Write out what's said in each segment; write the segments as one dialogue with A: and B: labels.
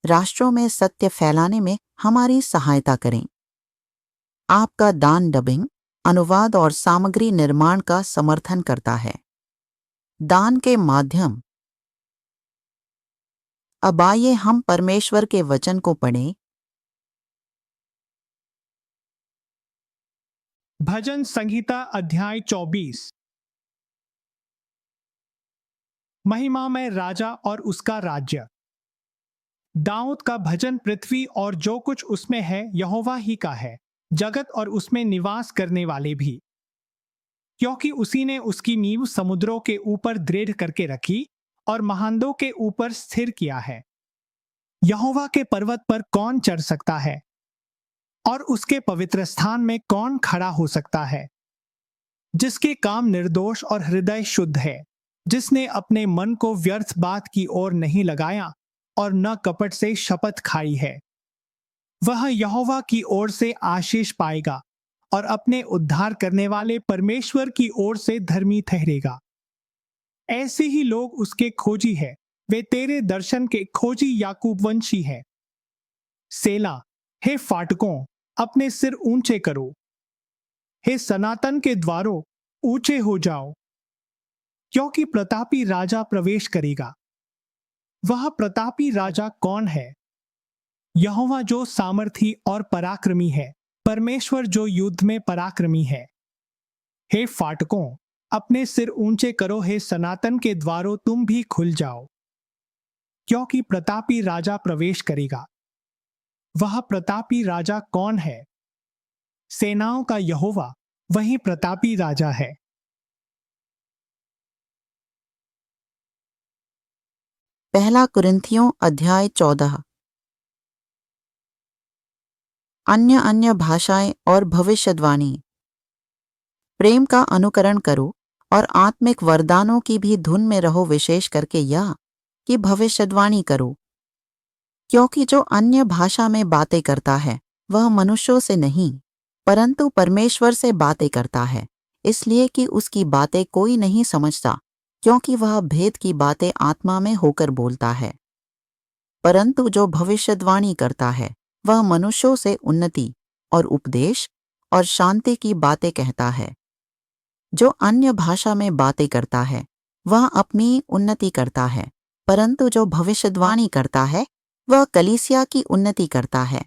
A: राष्ट्रों में सत्य फैलाने में हमारी सहायता करें। आपका दान डबिंग, अनुवाद और सामग्री निर्माण का समर्थन करता है। दान के माध्यम। अब आइए हम परमेश्वर के वचन को पढ़ें।
B: भजन संहिता अध्याय 24। महिमा में राजा और उसका राज्य। दाऊद का भजन। पृथ्वी और जो कुछ उसमें है यहोवा ही का है, जगत और उसमें निवास करने वाले भी। क्योंकि उसी ने उसकी नींव समुद्रों के ऊपर दृढ़ करके रखी और महानदों के ऊपर स्थिर किया है। यहोवा के पर्वत पर कौन चढ़ सकता है और उसके पवित्र स्थान में कौन खड़ा हो सकता है? जिसके काम निर्दोष और हृदय शुद्ध है, जिसने अपने मन को व्यर्थ बात की ओर नहीं लगाया और न कपट से शपथ खाई है, वह यहोवा की ओर से आशीष पाएगा और अपने उद्धार करने वाले परमेश्वर की ओर से धर्मी ठहरेगा। ऐसे ही लोग उसके खोजी है, वे तेरे दर्शन के खोजी याकूब वंशी है। सेला। हे फाटकों, अपने सिर ऊंचे करो, हे सनातन के द्वारों, ऊंचे हो जाओ, क्योंकि प्रतापी राजा प्रवेश करेगा। वह प्रतापी राजा कौन है? यहोवा जो सामर्थी और पराक्रमी है, परमेश्वर जो युद्ध में पराक्रमी है। हे फाटकों, अपने सिर ऊंचे करो, हे सनातन के द्वारों, तुम भी खुल जाओ, क्योंकि प्रतापी राजा प्रवेश करेगा। वह प्रतापी राजा कौन है? सेनाओं का यहोवा, वही प्रतापी राजा है।
A: पहला कुरिन्थियों अध्याय 14। अन्य अन्य भाषाएं और भविष्यद्वाणी। प्रेम का अनुकरण करो और आत्मिक वरदानों की भी धुन में रहो, विशेष करके यह कि भविष्यद्वाणी करो। क्योंकि जो अन्य भाषा में बातें करता है वह मनुष्यों से नहीं परंतु परमेश्वर से बातें करता है, इसलिए कि उसकी बातें कोई नहीं समझता, क्योंकि वह भेद की बातें आत्मा में होकर बोलता है। परंतु जो भविष्यद्वाणी करता है वह मनुष्यों से उन्नति और उपदेश और शांति की बातें कहता है। जो अन्य भाषा में बातें करता है वह अपनी उन्नति करता है, परंतु जो भविष्यद्वाणी करता है वह कलीसिया की उन्नति करता है।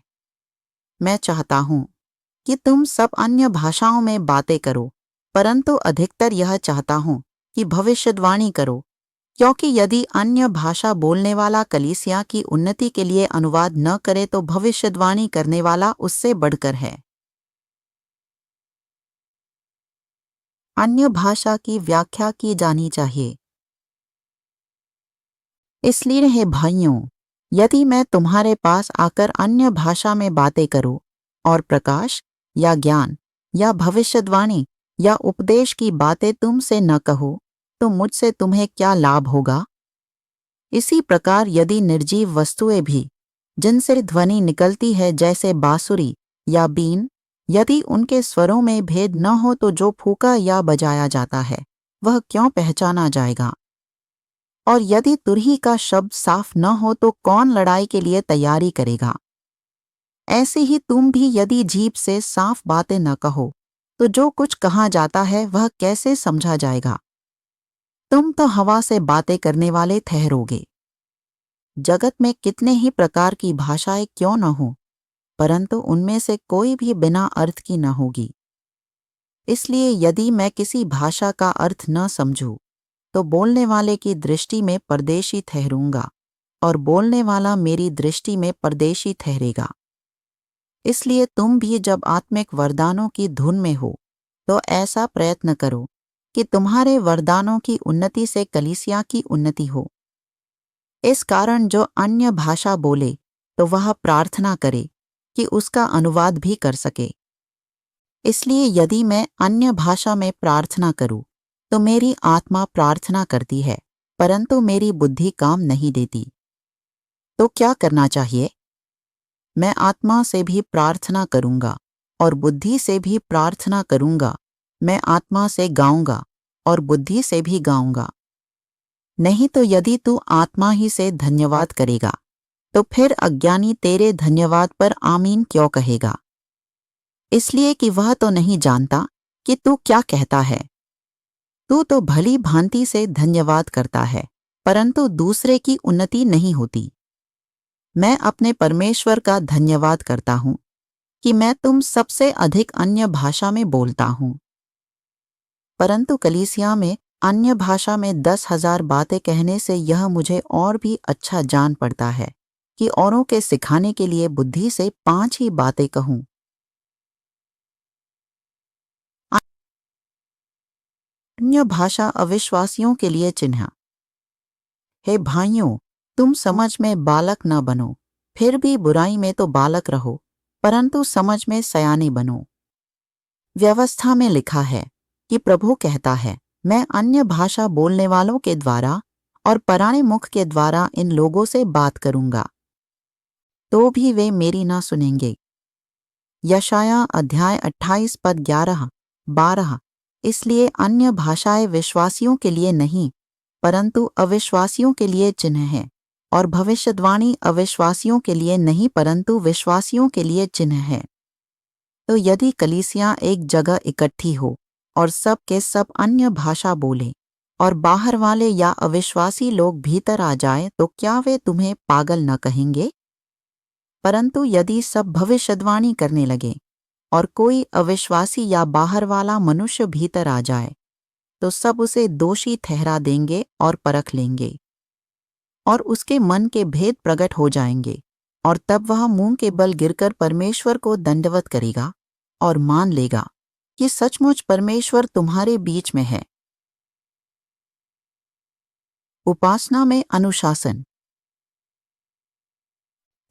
A: मैं चाहता हूं कि तुम सब अन्य भाषाओं में बातें करो, परंतु अधिकतर यह चाहता हूं कि भविष्यद्वाणी करो, क्योंकि यदि अन्य भाषा बोलने वाला कलीसिया की उन्नति के लिए अनुवाद न करे तो भविष्यद्वाणी करने वाला उससे बढ़कर है। अन्य भाषा की व्याख्या की जानी चाहिए। इसलिए हे भाइयों, यदि मैं तुम्हारे पास आकर अन्य भाषा में बातें करूं और प्रकाश या ज्ञान या भविष्यद्वाणी या उपदेश की बातें तुमसे न कहूं, तो मुझसे तुम्हें क्या लाभ होगा? इसी प्रकार यदि निर्जीव वस्तुएं भी, जिनसे ध्वनि निकलती है जैसे बांसुरी या बीन, यदि उनके स्वरों में भेद न हो तो जो फूंका या बजाया जाता है वह क्यों पहचाना जाएगा? और यदि तुरही का शब्द साफ न हो तो कौन लड़ाई के लिए तैयारी करेगा? ऐसे ही तुम भी यदि जीभ से साफ बातें न कहो तो जो कुछ कहा जाता है वह कैसे समझा जाएगा? तुम तो हवा से बातें करने वाले ठहरोगे। जगत में कितने ही प्रकार की भाषाएं क्यों न हो, परंतु उनमें से कोई भी बिना अर्थ की न होगी। इसलिए यदि मैं किसी भाषा का अर्थ न समझूं तो बोलने वाले की दृष्टि में परदेशी ठहरूंगा और बोलने वाला मेरी दृष्टि में परदेशी ठहरेगा। इसलिए तुम भी जब आत्मिक वरदानों की धुन में हो तो ऐसा प्रयत्न करो कि तुम्हारे वरदानों की उन्नति से कलीसिया की उन्नति हो। इस कारण जो अन्य भाषा बोले तो वह प्रार्थना करे कि उसका अनुवाद भी कर सके। इसलिए यदि मैं अन्य भाषा में प्रार्थना करूं तो मेरी आत्मा प्रार्थना करती है, परंतु मेरी बुद्धि काम नहीं देती। तो क्या करना चाहिए? मैं आत्मा से भी प्रार्थना करूंगा और बुद्धि से भी प्रार्थना करूंगा। मैं आत्मा से गाऊंगा और बुद्धि से भी गाऊंगा। नहीं तो यदि तू आत्मा ही से धन्यवाद करेगा तो फिर अज्ञानी तेरे धन्यवाद पर आमीन क्यों कहेगा? इसलिए कि वह तो नहीं जानता कि तू क्या कहता है। तू तो भली भांति से धन्यवाद करता है, परंतु दूसरे की उन्नति नहीं होती। मैं अपने परमेश्वर का धन्यवाद करता हूँ कि मैं तुम सबसे अधिक अन्य भाषा में बोलता हूँ। परंतु कलीसिया में अन्य भाषा में 10,000 बातें कहने से यह मुझे और भी अच्छा जान पड़ता है कि औरों के सिखाने के लिए बुद्धि से 5 ही बातें कहूँ। अन्य भाषा अविश्वासियों के लिए चिन्ह। हे भाइयों, तुम समझ में बालक न बनो, फिर भी बुराई में तो बालक रहो, परंतु समझ में सयाने बनो। व्यवस्था में लिखा है कि प्रभु कहता है, मैं अन्य भाषा बोलने वालों के द्वारा और पराने मुख के द्वारा इन लोगों से बात करूंगा, तो भी वे मेरी ना सुनेंगे। यशाया अध्याय 28 पद 11-12। इसलिए अन्य भाषाएं विश्वासियों के लिए नहीं, परंतु अविश्वासियों के लिए चिन्ह है, और भविष्यद्वाणी अविश्वासियों के लिए नहीं, परंतु विश्वासियों के लिए चिन्ह है। तो यदि कलीसिया एक जगह इकट्ठी हो और सब के सब अन्य भाषा बोले और बाहर वाले या अविश्वासी लोग भीतर आ जाए, तो क्या वे तुम्हें पागल न कहेंगे? परंतु यदि सब भविष्यद्वाणी करने लगे और कोई अविश्वासी या बाहर वाला मनुष्य भीतर आ जाए, तो सब उसे दोषी ठहरा देंगे और परख लेंगे, और उसके मन के भेद प्रकट हो जाएंगे, और तब वह मुंह के बल गिरकर परमेश्वर को दंडवत करेगा और मान लेगा कि सचमुच परमेश्वर तुम्हारे बीच में है। उपासना में अनुशासन।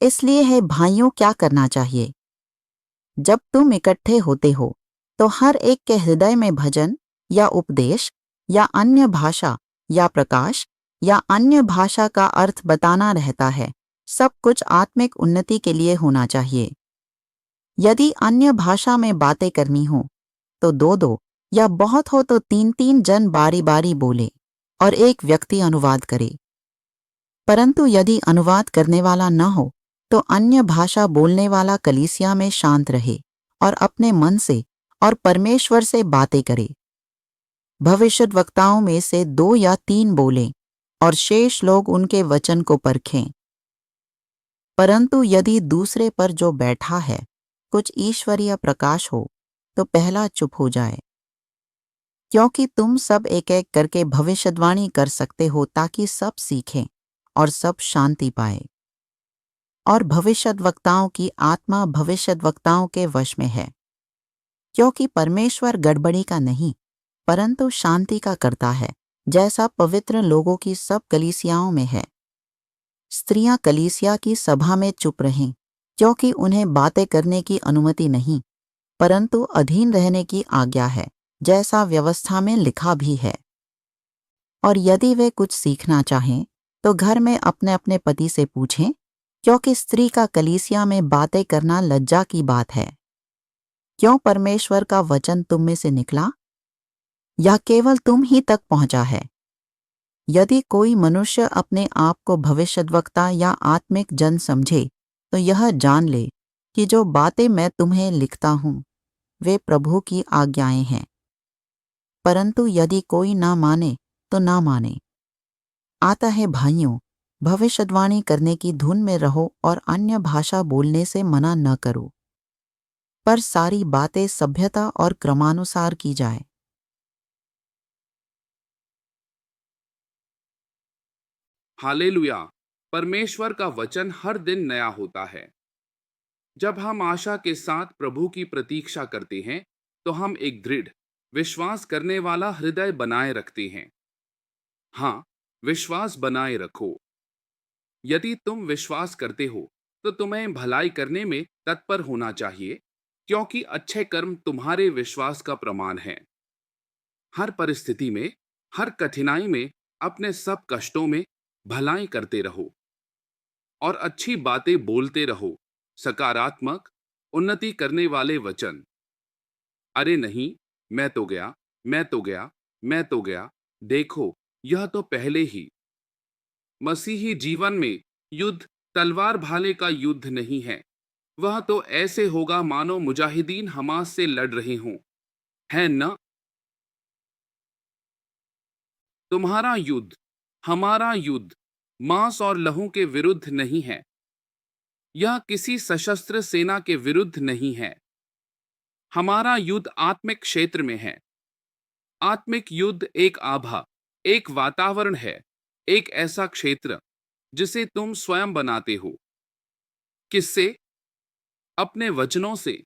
A: इसलिए है भाइयों, क्या करना चाहिए? जब तुम इकट्ठे होते हो तो हर एक के हृदय में भजन या उपदेश या अन्य भाषा या प्रकाश या अन्य भाषा का अर्थ बताना रहता है। सब कुछ आत्मिक उन्नति के लिए होना चाहिए। यदि अन्य भाषा में बातें करनी हो तो 2-2 या बहुत हो तो 3-3 जन बारी बारी बोले और एक व्यक्ति अनुवाद करे। परंतु यदि अनुवाद करने वाला न हो तो अन्य भाषा बोलने वाला कलीसिया में शांत रहे और अपने मन से और परमेश्वर से बातें करे। भविष्यद्वक्ताओं में से 2 या 3 बोलें और शेष लोग उनके वचन को परखें। परंतु यदि दूसरे पर जो बैठा है कुछ ईश्वरीय प्रकाश हो तो पहला चुप हो जाए, क्योंकि तुम सब एक एक करके भविष्यद्वाणी कर सकते हो ताकि सब सीखें और सब शांति पाए। और भविष्यद्वक्ताओं की आत्मा भविष्यद्वक्ताओं के वश में है, क्योंकि परमेश्वर गड़बड़ी का नहीं परंतु शांति का करता है, जैसा पवित्र लोगों की सब कलीसियाओं में है। स्त्रियां कलीसिया की सभा में चुप रहें, क्योंकि उन्हें बातें करने की अनुमति नहीं परंतु अधीन रहने की आज्ञा है, जैसा व्यवस्था में लिखा भी है। और यदि वे कुछ सीखना चाहें तो घर में अपने अपने पति से पूछें, क्योंकि स्त्री का कलीसिया में बातें करना लज्जा की बात है। क्यों परमेश्वर का वचन तुम में से निकला या केवल तुम ही तक पहुंचा है? यदि कोई मनुष्य अपने आप को भविष्यद्वक्ता या आत्मिक जन समझे तो यह जान ले कि जो बातें मैं तुम्हें लिखता हूं वे प्रभु की आज्ञाएं हैं। परंतु यदि कोई ना माने तो ना माने। आता है भाइयों, भविष्यद्वाणी करने की धुन में रहो और अन्य भाषा बोलने से मना न करो, पर सारी बातें सभ्यता और क्रमानुसार की जाए।
C: हालेलुया। परमेश्वर का वचन हर दिन नया होता है। जब हम आशा के साथ प्रभु की प्रतीक्षा करते हैं तो हम एक दृढ़ विश्वास करने वाला हृदय बनाए रखते हैं। हाँ, विश्वास बनाए रखो। यदि तुम विश्वास करते हो तो तुम्हें भलाई करने में तत्पर होना चाहिए, क्योंकि अच्छे कर्म तुम्हारे विश्वास का प्रमाण है। हर परिस्थिति में, हर कठिनाई में अपने सब कष्टों में भलाई करते रहो और अच्छी बातें बोलते रहो, सकारात्मक उन्नति करने वाले वचन। अरे नहीं, मैं तो गया, मैं तो गया, मैं तो गया, देखो यह तो पहले ही। मसीही जीवन में युद्ध तलवार भाले का युद्ध नहीं है, वह तो ऐसे होगा मानो मुजाहिदीन हमास से लड़ रहे हों, है न? तुम्हारा युद्ध, हमारा युद्ध मांस और लहू के विरुद्ध नहीं है। यह किसी सशस्त्र सेना के विरुद्ध नहीं है। हमारा युद्ध आत्मिक क्षेत्र में है। आत्मिक युद्ध एक आभा, एक वातावरण है, एक ऐसा क्षेत्र जिसे तुम स्वयं बनाते हो। किससे? अपने वचनों से।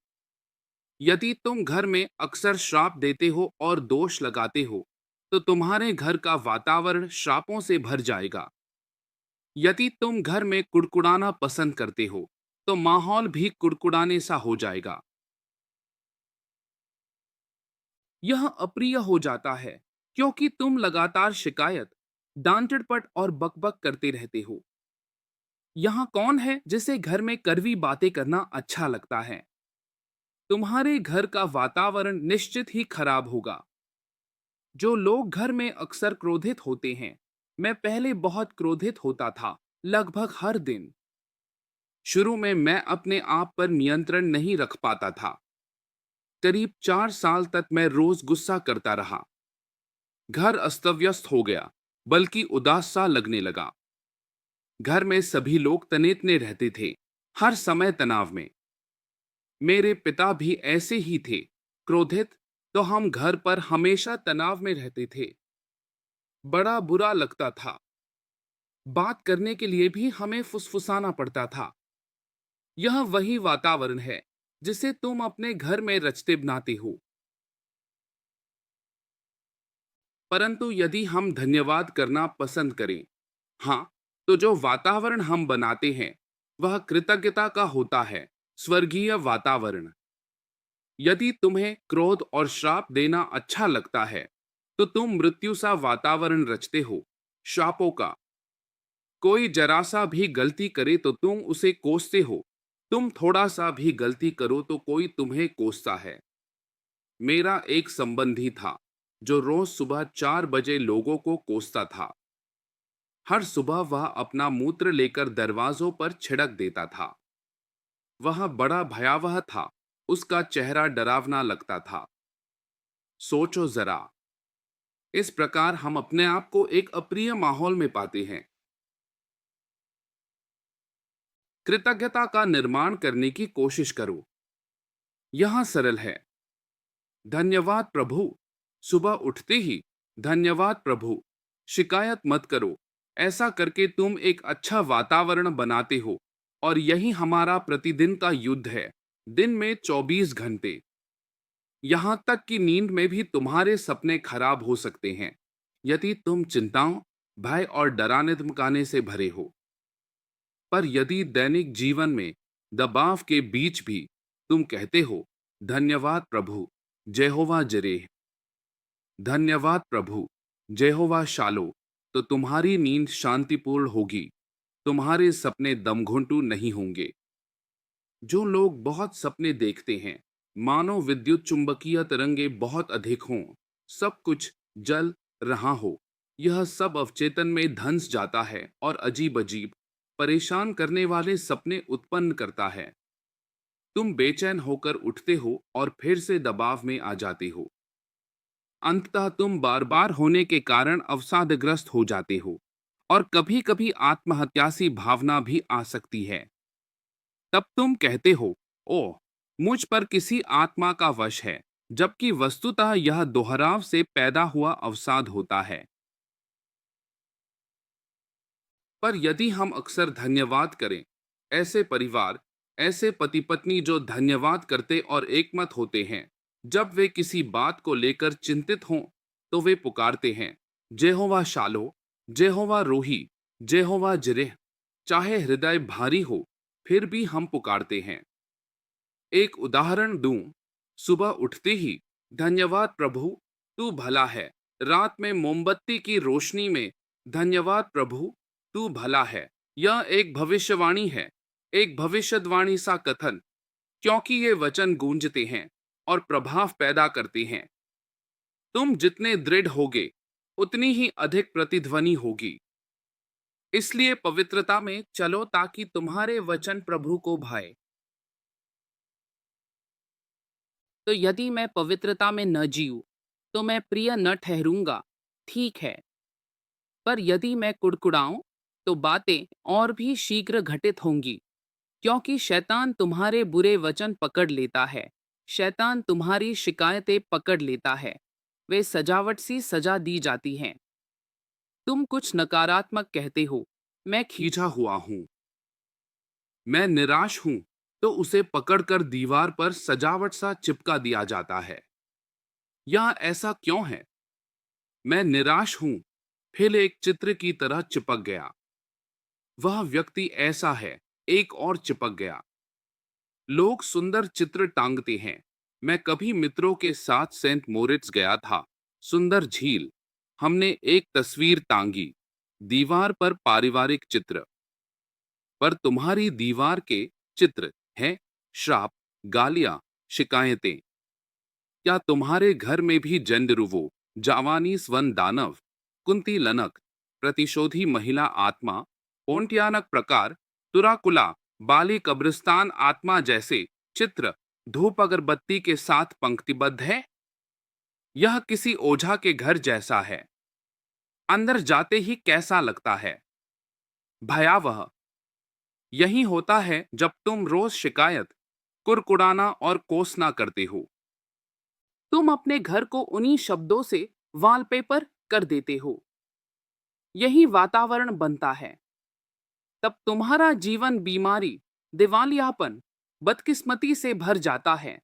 C: यदि तुम घर में अक्सर श्राप देते हो और दोष लगाते हो, तो तुम्हारे घर का वातावरण श्रापों से भर जाएगा। यदि तुम घर में कुड़कुड़ाना पसंद करते हो, तो माहौल भी कुड़कुड़ाने सा हो जाएगा। यह अप्रिय हो जाता है क्योंकि तुम लगातार शिकायत, डांटड़पट और बकबक करते रहते हो। यहां कौन है जिसे घर में कड़वी बातें करना अच्छा लगता है? तुम्हारे घर का वातावरण निश्चित ही खराब होगा। जो लोग घर में अक्सर क्रोधित होते हैं, मैं पहले बहुत क्रोधित होता था, लगभग हर दिन। शुरू में मैं अपने आप पर नियंत्रण नहीं रख पाता था। करीब 4 साल तक मैं रोज गुस्सा करता रहा। घर अस्तव्यस्त हो गया, बल्कि उदास सा लगने लगा। घर में सभी लोग तनेतने रहते थे, हर समय तनाव में। मेरे पिता भी ऐसे ही थे, क्रोधित, तो हम घर पर हमेशा तनाव में रहते थे। बड़ा बुरा लगता था। बात करने के लिए भी हमें फुसफुसाना पड़ता था। यह वही वातावरण है जिसे तुम अपने घर में रचते बनाते हो। परंतु यदि हम धन्यवाद करना पसंद करें, हाँ, तो जो वातावरण हम बनाते हैं वह कृतज्ञता का होता है, स्वर्गीय वातावरण। यदि तुम्हें क्रोध और श्राप देना अच्छा लगता है, तो तुम मृत्यु सा वातावरण रचते हो, श्रापों का। कोई जरा सा भी गलती करे तो तुम उसे कोसते हो। तुम थोड़ा सा भी गलती करो तो कोई तुम्हें कोसता है। मेरा एक संबंधी था जो रोज सुबह 4 बजे लोगों को कोसता था। हर सुबह वह अपना मूत्र लेकर दरवाजों पर छिड़क देता था। वह बड़ा भयावह था, उसका चेहरा डरावना लगता था। सोचो जरा, इस प्रकार हम अपने आप को एक अप्रिय माहौल में पाते हैं। कृतज्ञता का निर्माण करने की कोशिश करो। यह सरल है। धन्यवाद प्रभु। सुबह उठते ही धन्यवाद प्रभु। शिकायत मत करो। ऐसा करके तुम एक अच्छा वातावरण बनाते हो, और यही हमारा प्रतिदिन का युद्ध है। दिन में 24 घंटे। यहां तक कि नींद में भी तुम्हारे सपने खराब हो सकते हैं यदि तुम चिंताओं, भय और डराने धमकाने से भरे हो। पर यदि दैनिक जीवन में दबाव के बीच भी तुम कहते हो, धन्यवाद प्रभु, जेहोवा जिरेह, धन्यवाद प्रभु, जेहोवा शालो, तो तुम्हारी नींद शांतिपूर्ण होगी। तुम्हारे सपने दमघुंटू नहीं होंगे। जो लोग बहुत सपने देखते हैं, मानो विद्युत चुंबकीय तरंगे बहुत अधिक हों, सब कुछ जल रहा हो, यह सब अवचेतन में धंस जाता है और अजीब अजीब परेशान करने वाले सपने उत्पन्न करता है। तुम बेचैन होकर उठते हो और फिर से दबाव में आ जाते हो। अंततः तुम बार बार होने के कारण अवसादग्रस्त हो जाते हो, और कभी कभी आत्महत्यासी भावना भी आ सकती है। तब तुम कहते हो, ओह, मुझ पर किसी आत्मा का वश है, जबकि वस्तुतः यह दोहराव से पैदा हुआ अवसाद होता है। पर यदि हम अक्सर धन्यवाद करें, ऐसे परिवार, ऐसे पति पत्नी जो धन्यवाद करते और एकमत होते हैं, जब वे किसी बात को लेकर चिंतित हों, तो वे पुकारते हैं, जेहोवा शालो, जेहोवा रोही, जेहोवा जिरेह। चाहे हृदय भारी हो, फिर भी हम पुकारते हैं। एक उदाहरण दूं, सुबह उठते ही धन्यवाद प्रभु, तू भला है। रात में मोमबत्ती की रोशनी में धन्यवाद प्रभु, तू भला है। यह एक भविष्यवाणी है, एक भविष्यवाणी सा कथन, क्योंकि ये वचन गूंजते हैं और प्रभाव पैदा करते हैं। तुम जितने दृढ़ होगे, उतनी ही अधिक प्रतिध्वनि होगी। इसलिए पवित्रता में चलो ताकि तुम्हारे वचन प्रभु को भाए।
D: तो यदि मैं पवित्रता में न जीऊं, तो मैं प्रिय न ठहरूंगा, ठीक है। पर यदि मैं कुड़कुड़ाऊं, तो बातें और भी शीघ्र घटित होंगी, क्योंकि शैतान तुम्हारे बुरे वचन पकड़ लेता है। शैतान तुम्हारी शिकायतें पकड़ लेता है। वे सजावट सी सजा दी जाती हैं। तुम कुछ नकारात्मक कहते हो, मैं
C: खींचा हुआ हूं, मैं निराश हूं, तो उसे पकड़कर दीवार पर सजावट सा चिपका दिया जाता है। यह ऐसा क्यों है? मैं निराश हूं, फिर एक चित्र की तरह चिपक गया। वह व्यक्ति ऐसा है, एक और चिपक गया। लोग सुंदर चित्र टांगते हैं। मैं कभी मित्रों के साथ सेंट मोरिट्स गया था। सुंदर झील। हमने एक तस्वीर टांगी, दीवार पर पारिवारिक चित्र। पर तुम्हारी दीवार के चित्र हैं श्राप, गालियां, शिकायतें। क्या तुम्हारे घर में भी जेंडरुवो, जावानी स्वन दानव, कुंती लनक, प्रतिशोधी महिला आत्मा, पोंटियानक प्रकार, तुराकुला, बाली कब्रिस्तान आत्मा जैसे चित्र धूप अगरबत्ती के साथ पंक्तिबद्ध है? यह किसी ओझा के घर जैसा है। अंदर जाते ही कैसा लगता है? भयावह। यही होता है जब तुम रोज शिकायत, कुड़कुड़ाना और कोसना करते हो।
D: तुम अपने घर को उन्हीं शब्दों से वॉलपेपर कर देते हो। यही वातावरण बनता है। तब तुम्हारा जीवन बीमारी, दिवालियापन, बदकिस्मती से भर जाता है।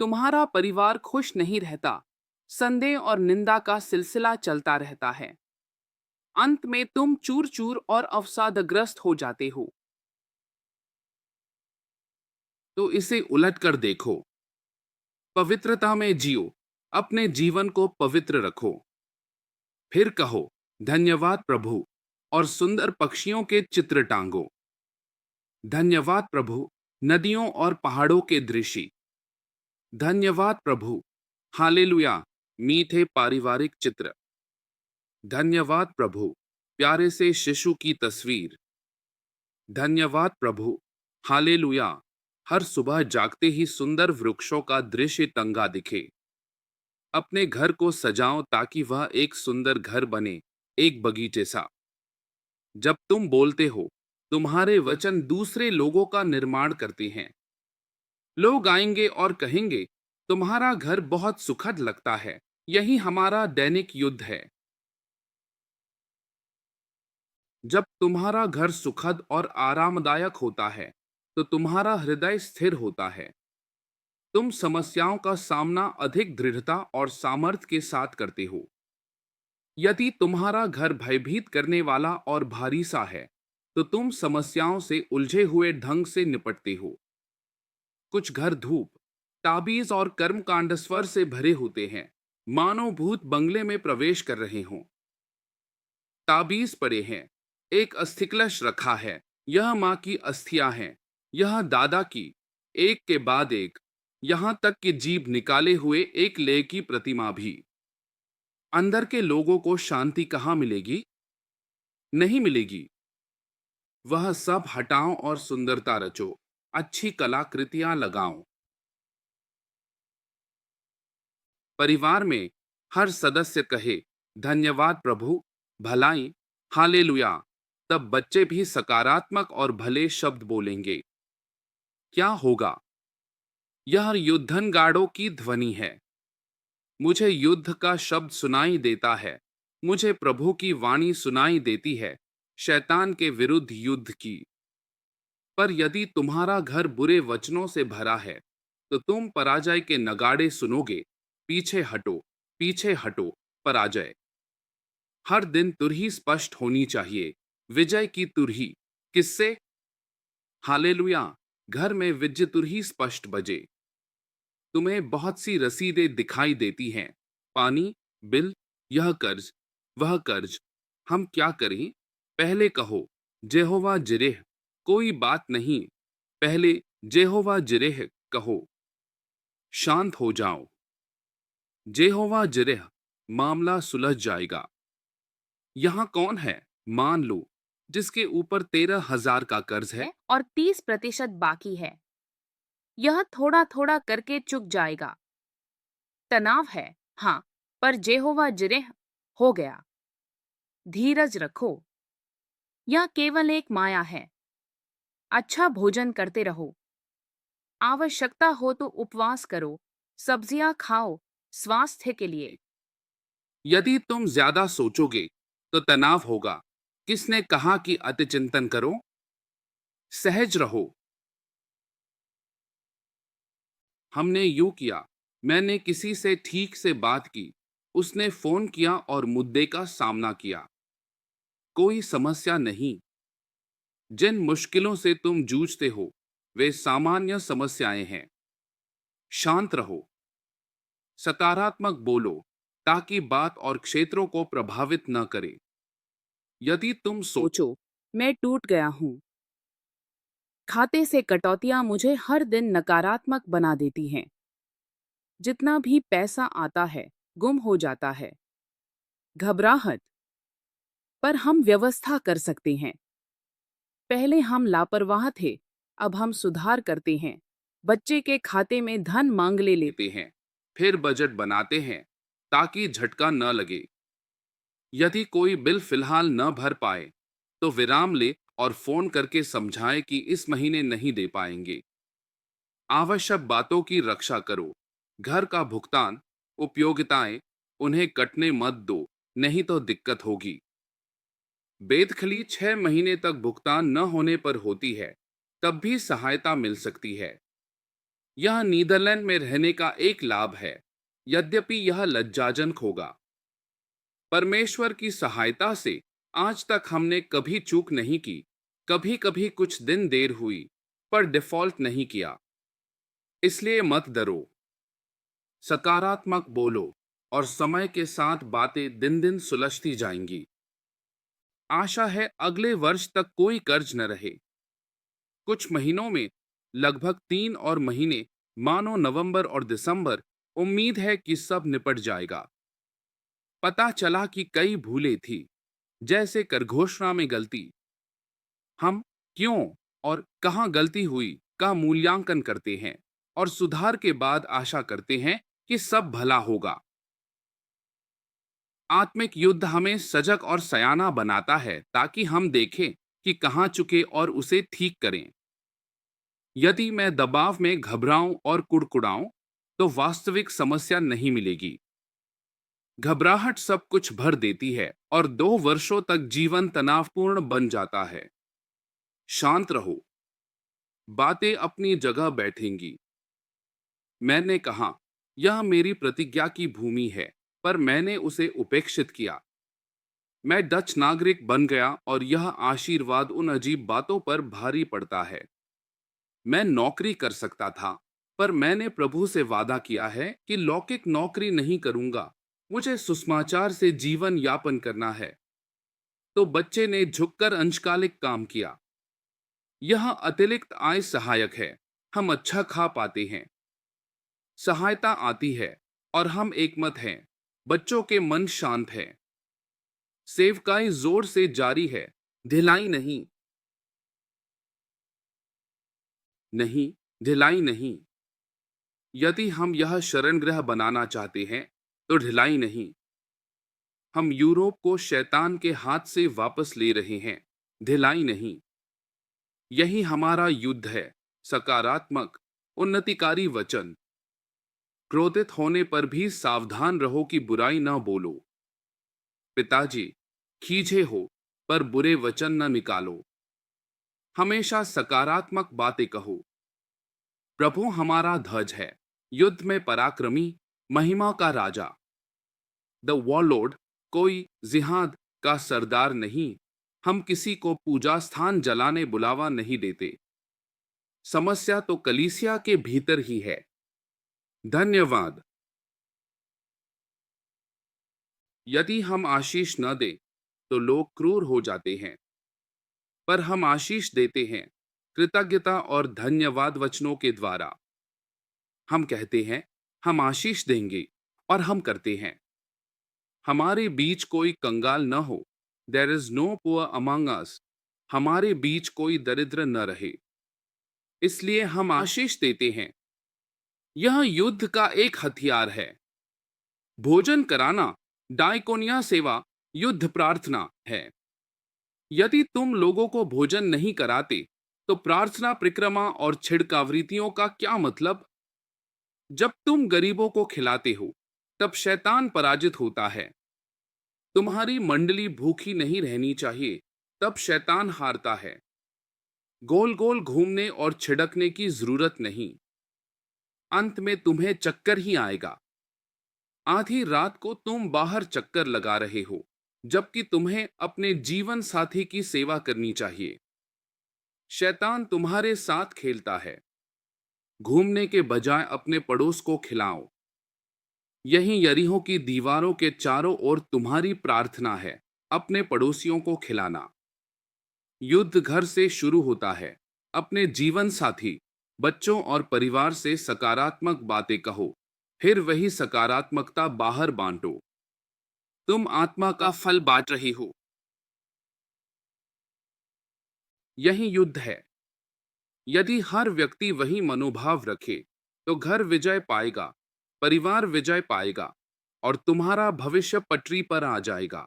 D: तुम्हारा परिवार खुश नहीं रहता। संदेह और निंदा का सिलसिला चलता रहता है। अंत में तुम चूर चूर और अवसादग्रस्त हो जाते हो।
C: तो इसे उलट कर देखो। पवित्रता में जियो, अपने जीवन को पवित्र रखो। फिर कहो, धन्यवाद प्रभु, और सुंदर पक्षियों के चित्र टांगो। धन्यवाद प्रभु, नदियों और पहाड़ों के दृश्य। धन्यवाद प्रभु, हालेलुया, मीठे पारिवारिक चित्र। धन्यवाद प्रभु, प्यारे से शिशु की तस्वीर। धन्यवाद प्रभु, हालेलुया, हर सुबह जागते ही सुंदर वृक्षों का दृश्य टंगा दिखे। अपने घर को सजाओ ताकि वह एक सुंदर घर बने, एक बगीचे सा। जब तुम बोलते हो, तुम्हारे वचन दूसरे लोगों का निर्माण करते हैं। लोग आएंगे और कहेंगे, तुम्हारा घर बहुत सुखद लगता है। यही हमारा दैनिक युद्ध है। जब तुम्हारा घर सुखद और आरामदायक होता है, तो तुम्हारा हृदय स्थिर होता है। तुम समस्याओं का सामना अधिक दृढ़ता और सामर्थ्य के साथ करते हो। यदि तुम्हारा घर भयभीत करने वाला और भारी सा है, तो तुम समस्याओं से उलझे हुए ढंग से निपटते हो। कुछ घर धूप, ताबीज और कर्मकांड स्वर से भरे होते हैं, मानो भूत बंगले में प्रवेश कर रहे हों। ताबीज पड़े हैं, एक अस्थिकलश रखा है, यह माँ की अस्थियां हैं, यह दादा की, एक के बाद एक, यहां तक कि जीभ निकाले हुए एक लेह की प्रतिमा भी। अंदर के लोगों को शांति कहाँ मिलेगी? नहीं मिलेगी। वह सब हटाओ और सुंदरता रचो, अच्छी कलाकृतियां लगाओ। परिवार में हर सदस्य कहे, धन्यवाद प्रभु, भलाई, हालेलुया। तब बच्चे भी सकारात्मक और भले शब्द बोलेंगे। क्या होगा? यह युद्धन गाड़ों की ध्वनि है। मुझे युद्ध का शब्द सुनाई देता है। मुझे प्रभु की वाणी सुनाई देती है, शैतान के विरुद्ध युद्ध की। पर यदि तुम्हारा घर बुरे वचनों से भरा है, तो तुम पराजय के नगाड़े सुनोगे। पीछे हटो, पराजय। हर दिन तुरही स्पष्ट होनी चाहिए, विजय की तुरही। किससे? हालेलुया, घर में विजय तुरही स्पष्ट बजे। तुम्हें बहुत सी रसीदें दिखाई देती हैं, पानी, बिल, यह कर्ज, वह कर्ज। हम क्या करें? पहले कहो, जेहोवा जिरेह, कोई बात नहीं। पहले जेहोवा जिरेह कहो, शांत हो जाओ। जेहोवा जिरेह, मामला सुलझ जाएगा। यहां कौन है? मान लो, जिसके ऊपर 13,000 का कर्ज है
D: और 30% बाकी है। यह थोड़ा थोड़ा करके चुक जाएगा। तनाव है, हाँ, पर जेहोवा जिरेह हो गया। धीरज रखो, यह केवल एक माया है। अच्छा भोजन करते रहो, आवश्यकता हो तो उपवास करो, सब्जियां खाओ स्वास्थ्य के लिए।
C: यदि तुम ज्यादा सोचोगे तो तनाव होगा। किसने कहा कि अति चिंतन करो? सहज रहो। हमने यूं किया। मैंने किसी से ठीक से बात की, उसने फोन किया और मुद्दे का सामना किया। कोई समस्या नहीं। जिन मुश्किलों से तुम जूझते हो वे सामान्य समस्याएं हैं। शांत रहो, सकारात्मक बोलो ताकि बात और क्षेत्रों को प्रभावित न करे। यदि तुम
D: सोचो, मैं टूट गया हूँ। खाते से कटौतियां मुझे हर दिन नकारात्मक बना देती हैं। जितना भी पैसा आता है गुम हो जाता है। घबराहट, पर हम व्यवस्था कर सकते हैं। पहले हम लापरवाह थे, अब हम सुधार करते हैं। बच्चे के खाते में धन मांग लेते
C: लेते हैं, फिर बजट बनाते हैं ताकि झटका न लगे। यदि कोई बिल फिलहाल न भर पाए तो विराम ले और फोन करके समझाए कि इस महीने नहीं दे पाएंगे। आवश्यक बातों की रक्षा करो। घर का भुगतान, उपयोगिताएं, उन्हें कटने मत दो, नहीं तो दिक्कत होगी। बेदखली 6 महीने तक भुगतान न होने पर होती है, तब भी सहायता मिल सकती है। यह नीदरलैंड में रहने का एक लाभ है, यद्यपि यह लज्जाजनक होगा। परमेश्वर की सहायता से आज तक हमने कभी चूक नहीं की। कभी कभी कुछ दिन देर हुई, पर डिफॉल्ट नहीं किया। इसलिए मत डरो, सकारात्मक बोलो और समय के साथ बातें दिन दिन सुलझती जाएंगी। आशा है अगले वर्ष तक कोई कर्ज न रहे। कुछ महीनों में, लगभग 3 और महीने, मानो नवंबर और दिसंबर, उम्मीद है कि सब निपट जाएगा। पता चला कि कई भूलें थी, जैसे कर घोषणा में गलती। हम क्यों और कहां गलती हुई का मूल्यांकन करते हैं और सुधार के बाद आशा करते हैं कि सब भला होगा। आत्मिक युद्ध हमें सजग और सयाना बनाता है ताकि हम देखें कि कहां चुके और उसे ठीक करें। यदि मैं दबाव में घबराऊं और कुड़कुड़ाऊं तो वास्तविक समस्या नहीं मिलेगी। घबराहट सब कुछ भर देती है और 2 वर्षों तक जीवन तनावपूर्ण बन जाता है। शांत रहो, बातें अपनी जगह बैठेंगी। मैंने कहा, यह मेरी प्रतिज्ञा की भूमि है, पर मैंने उसे उपेक्षित किया। मैं डच नागरिक बन गया और यह आशीर्वाद उन अजीब बातों पर भारी पड़ता है। मैं नौकरी कर सकता था, पर मैंने प्रभु से वादा किया है कि लौकिक नौकरी नहीं करूंगा। मुझे सुसमाचार से जीवन यापन करना है। तो बच्चे ने झुककर अंशकालिक काम किया। यह अतिरिक्त आय सहायक है। हम अच्छा खा पाते हैं, सहायता आती है और हम एकमत हैं। बच्चों के मन शांत है। सेवकाई जोर से जारी है, ढिलाई नहीं। नहीं, ढिलाई नहीं। यदि हम यह शरणगृह बनाना चाहते हैं तो ढिलाई नहीं। हम यूरोप को शैतान के हाथ से वापस ले रहे हैं, ढिलाई नहीं। यही हमारा युद्ध है, सकारात्मक, उन्नतिकारी वचन। क्रोधित होने पर भी सावधान रहो कि बुराई न बोलो। पिताजी, खींचे हो पर बुरे वचन न निकालो। हमेशा सकारात्मक बातें कहो। प्रभु हमारा ध्वज है, युद्ध में पराक्रमी, महिमा का राजा। द वॉरलॉर्ड कोई जिहाद का सरदार नहीं। हम किसी को पूजा स्थान जलाने बुलावा नहीं देते। समस्या तो कलीसिया के भीतर ही है। धन्यवाद। यदि हम आशीष न दें तो लोग क्रूर हो जाते हैं, पर हम आशीष देते हैं कृतज्ञता और धन्यवाद वचनों के द्वारा। हम कहते हैं, हम आशीष देंगे, और हम करते हैं। हमारे बीच कोई कंगाल न हो। There is no poor among us. हमारे बीच कोई दरिद्र न रहे, इसलिए हम आशीष देते हैं। यह युद्ध का एक हथियार है। भोजन कराना डायकोनिया सेवा युद्ध प्रार्थना है। यदि तुम लोगों को भोजन नहीं कराते तो प्रार्थना परिक्रमा और छिड़कावृत्तियों का क्या मतलब? जब तुम गरीबों को खिलाते हो तब शैतान पराजित होता है। तुम्हारी मंडली भूखी नहीं रहनी चाहिए, तब शैतान हारता है। गोल गोल घूमने और छिड़कने की जरूरत नहीं, अंत में तुम्हें चक्कर ही आएगा। आधी रात को तुम बाहर चक्कर लगा रहे हो, जबकि तुम्हें अपने जीवन साथी की सेवा करनी चाहिए। शैतान तुम्हारे साथ खेलता है। घूमने के बजाय अपने पड़ोस को खिलाओ। यही यरीहो की दीवारों के चारों ओर तुम्हारी प्रार्थना है, अपने पड़ोसियों को खिलाना। युद्ध घर से शुरू होता है। अपने जीवन साथी, बच्चों और परिवार से सकारात्मक बातें कहो, फिर वही सकारात्मकता बाहर बांटो। तुम आत्मा का फल बांट रही हो। यही युद्ध है। यदि हर व्यक्ति वही मनोभाव रखे तो घर विजय पाएगा, परिवार विजय पाएगा और तुम्हारा भविष्य पटरी पर आ जाएगा।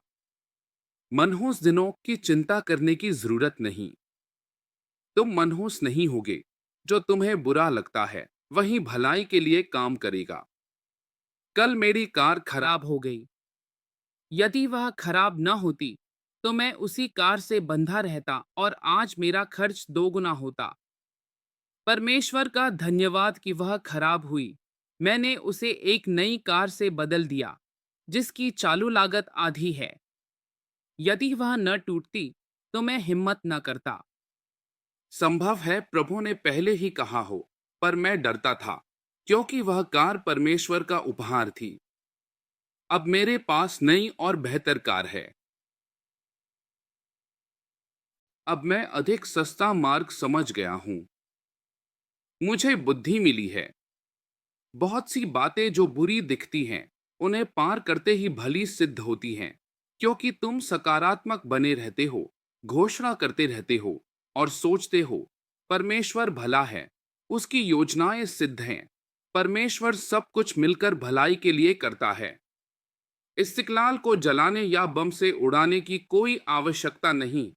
C: मनहूस दिनों की चिंता करने की जरूरत नहीं। तुम मनहूस नहीं होगे। जो तुम्हें बुरा लगता है वही भलाई के लिए काम करेगा। कल मेरी कार खराब
D: हो गई। यदि वह खराब न होती तो मैं उसी कार से बंधा रहता और आज मेरा खर्च दोगुना होता। परमेश्वर का धन्यवाद कि वह खराब हुई। मैंने उसे एक नई कार से बदल दिया जिसकी चालू लागत आधी है। यदि वह न टूटती तो मैं हिम्मत न करता।
C: संभव है प्रभु ने पहले ही कहा हो, पर मैं डरता था क्योंकि वह कार परमेश्वर का उपहार थी। अब मेरे पास नई और बेहतर कार है। अब मैं अधिक सस्ता मार्ग समझ गया हूं। मुझे बुद्धि मिली है। बहुत सी बातें जो बुरी दिखती हैं उन्हें पार करते ही भली सिद्ध होती हैं, क्योंकि तुम सकारात्मक बने रहते हो, घोषणा करते रहते हो और सोचते हो परमेश्वर भला है, उसकी योजनाएं सिद्ध हैं। परमेश्वर सब कुछ मिलकर भलाई के लिए करता है। इस्तिक्लाल को जलाने या बम से उड़ाने की कोई आवश्यकता नहीं।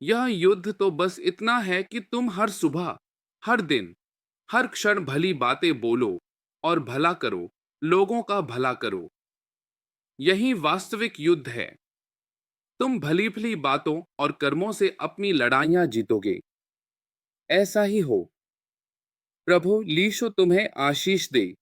C: यह युद्ध तो बस इतना है कि तुम हर सुबह, हर दिन, हर क्षण भली बातें बोलो और भला करो, लोगों का भला करो। यही वास्तविक युद्ध है। तुम भली भली बातों और कर्मों से अपनी लड़ाइयां जीतोगे। ऐसा ही हो। प्रभु लीशो तुम्हें आशीष दे।